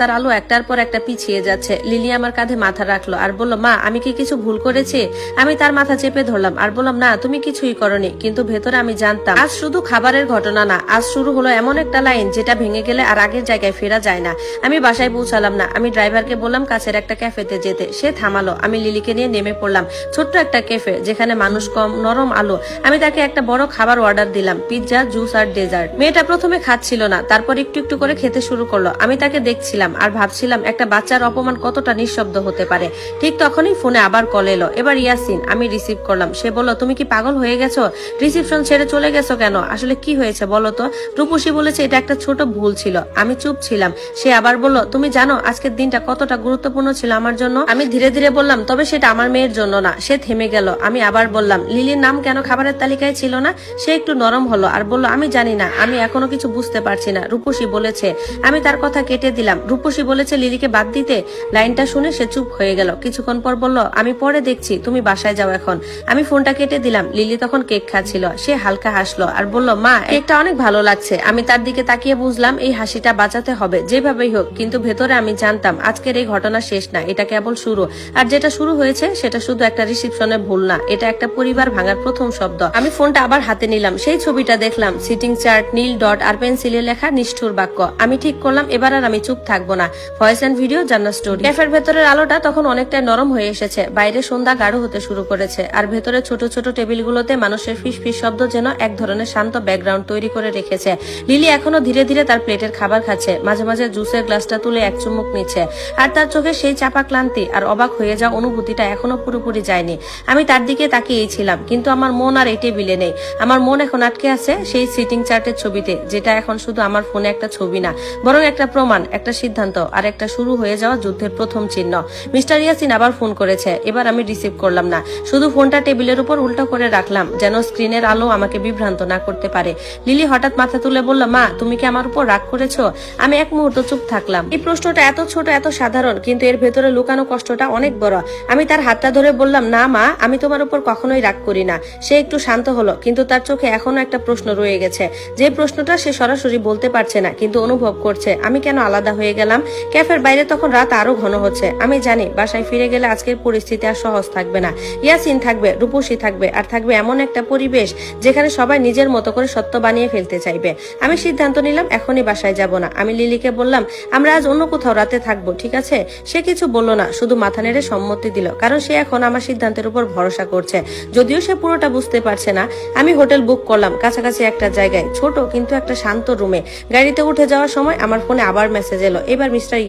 রাস্তার আলো একটার পর একটা পিছিয়ে যাচ্ছে। লিলি আমার কাঁধে মাথা রাখলো আর বলল, মা আমি কি কিছু ভুল করেছি? আমি তার মাথা চেপে ধরলাম আর বললাম, না তুমি কিছুই করনি। কিন্তু ভেতরে আমি জানতাম আজ শুধু খাবারের ঘটনা না, আজ শুরু হলো এমন একটা লাইন যেটা ভেঙে গেলে আর আগের জায়গায় ফেরা যায় না। আমি বাসায় পৌঁছালাম না। আমি ড্রাইভারকে বললাম কাছের একটা ক্যাফেতে যেতে, সে থামালো। আমি লিলিকে নিয়ে নেমে পড়লাম ছোট্ট একটা ক্যাফে, যেখানে মানুষ কম, নরম আলো। আমি তাকে একটা বড় খাবার অর্ডার দিলাম, পিৎজা, জুস আর ডেজার্ট। মেয়েটা প্রথমে খাচ্ছিল না, তারপর একটু একটু করে খেতে শুরু করলো। আমি তাকে দেখছিলাম আর ভাবছিলাম একটা বাচ্চার অপমান কতটা নিঃশব্দ হতে পারে। ঠিক তখনই ফোনে আবার কল এলো, এবার ইয়াসিন। আমি রিসিভ করলাম। সে বলল, তুমি কি পাগল হয়ে গেছো? রিসিপশন ছেড়ে চলে গেছো কেন? আসলে কি হয়েছে বলো তো? রূপসী বলেছে এটা একটা ছোট ভুল ছিল। আমি চুপ ছিলাম। সে আবার বলল, তুমি জানো আজকের দিনটা কতটা গুরুত্বপূর্ণ ছিল আমার জন্য? আমি ধীরে ধীরে বললাম, তবে সেটা আমার মেয়ের জন্য না। সে থেমে গেল। আমি আবার বললাম, লিলির নাম কেন খাবারের তালিকায় ছিল না? সে একটু নরম হলো আর বলল, আমি জানি না, আমি এখনো কিছু বুঝতে পারছি না। রূপসী বলেছে। আমি তার কথা কেটে দিলাম। রূপসী বলেছে লিলিকে বাদ দিতে। লাইনটা শুনে সে চুপ হয়ে গেল। কিছুক্ষণ পর বলল, আমি পরে দেখছি, তুমি বাসায় যাও এখন। আমি ফোনটা কেটে দিলাম। লিলি তখন কেক খাচ্ছিল। সে হালকা হাসলো আর বলল, মা কেকটা অনেক ভালো লাগছে। আমি তার দিকে তাকিয়ে বুঝলাম এই হাসিটা বাঁচাতে হবে যেভাবেই হোক, কিন্তু ভেতরে আমি জানতাম আজকের এই ঘটনা শেষ না, এটা কেবল শুরু। আর যেটা শুরু হয়েছে সেটা শুধু একটা রিসিপশনের ভুল না, এটা একটা পরিবার ভাঙার প্রথম শব্দ। আমি ফোনটা আবার হাতে নিলাম। সেই ছবিটা দেখলাম, সিটিং চার্ট, নীল ডট আর পেন্সিলে লেখা নিষ্ঠুর বাক্য। আমি ঠিক করলাম এবার আর আমি চুপ থাকবো না। ভয়েস এন্ড ভিডিও, জান্নাত স্টোরি। ক্যাফের ভেতরের আলোটা তখন অনেকটাই নরম হয়ে এসেছে। বাইরে সন্ধ্যা গাঢ় হতে শুরু করেছে আর ভেতরে ছোট ছোট টেবিলগুলোতে মানুষের ফিসফিস শব্দ যেন এক ধরনের শান্ত ব্যাকগ্রাউন্ড তৈরি করে রেখেছে। লিলি এখনো ধীরে ধীরে তার প্লেটের খাবার খাচ্ছে, মাঝে মাঝে জুসের গ্লাসটা তুলে এক চুমুক নিচ্ছে। আর তার চোখে সেই চাপা ক্লান্তি আর অবাক হয়ে যাওয়া অনুভূতিটা এখনো পুরোপুরি যায়নি। আমি তার দিকে তাকিয়েই ছিলাম, কিন্তু আমার মন আর এই টেবিলে নেই। আমার মন এখন আটকে আছে সেই সিটিং চার্টের ছবিতে, যেটা এখন শুধু আমার ফোনে একটা ছবি না, বরং একটা প্রমাণ, একটা সিদ্ধান্ত আর একটা শুরু হয়ে যাওয়া যুদ্ধের প্রথম চিহ্ন। মিস্টার ইয়াসিন আবার ফোন করেছে। এবার আমি রিসিভ করলাম না, শুধু ফোনটা টেবিলের উপর উল্টো করে রাখলাম, যেন স্ক্রিনের আলো আমাকে বিভ্রান্ত না করতে পারে। লিলি হঠাৎ মাথা তুলে বলল, মা তুমি কি আমার উপর রাগ করেছো? আমি এক মুহূর্ত চুপ থাকলাম। এই প্রশ্নটা এত ছোট, এত সাধারণ, কিন্তু এর ভেতরে লুকানো কষ্টটা অনেক বড়। আমি তার হাতটা ধরে বললাম, না মা, আমি তোমার উপর কখনোই রাগ করি না। সে একটু শান্ত হলো, কিন্তু তার চোখে এখনো একটা প্রশ্ন রয়ে গেছে, যে প্রশ্নটা সে সরাসরি বলতে পারছে না, কিন্তু অনুভব করছে। আমি কেন আলাদা হয়ে গেলাম? ক্যাফের বাইরে তখন রাত আরো ঘন হচ্ছে। আমি জানি বাসায় ফিরে গেলে আজকের পরিস্থিতি আর সহজ থাকবে না। ইয়াসিন থাকবে, রূপসী থাকবে, আর থাকবে এমন একটা পরিবেশ যেখানে সবাই নিজের মতো করে সত্য বানিয়ে ফেলতে চাইবে। আমি সিদ্ধান্ত নিলাম এখনই বাসায় যাব না। আমি লিলিকে বললাম, আমরা আজ অন্য কোথাও রাতে থাকবো, ঠিক আছে? সে কিছু বলল না, শুধু মাথা নেড়ে সম্মতি দিল, কারণ সে এখন আমার সিদ্ধান্তের উপর ভরসা করছে, যদিও সে পুরোটা বুঝতে পারছে না। আমি হোটেল বুক করলাম কাছাকাছি একটা জায়গায়, ছোট কিন্তু একটা শান্ত রুমে। গাড়িতে উঠে যাওয়ার সময় আমার ফোনে আবার মেসেজ এলো, এবার মিস্টার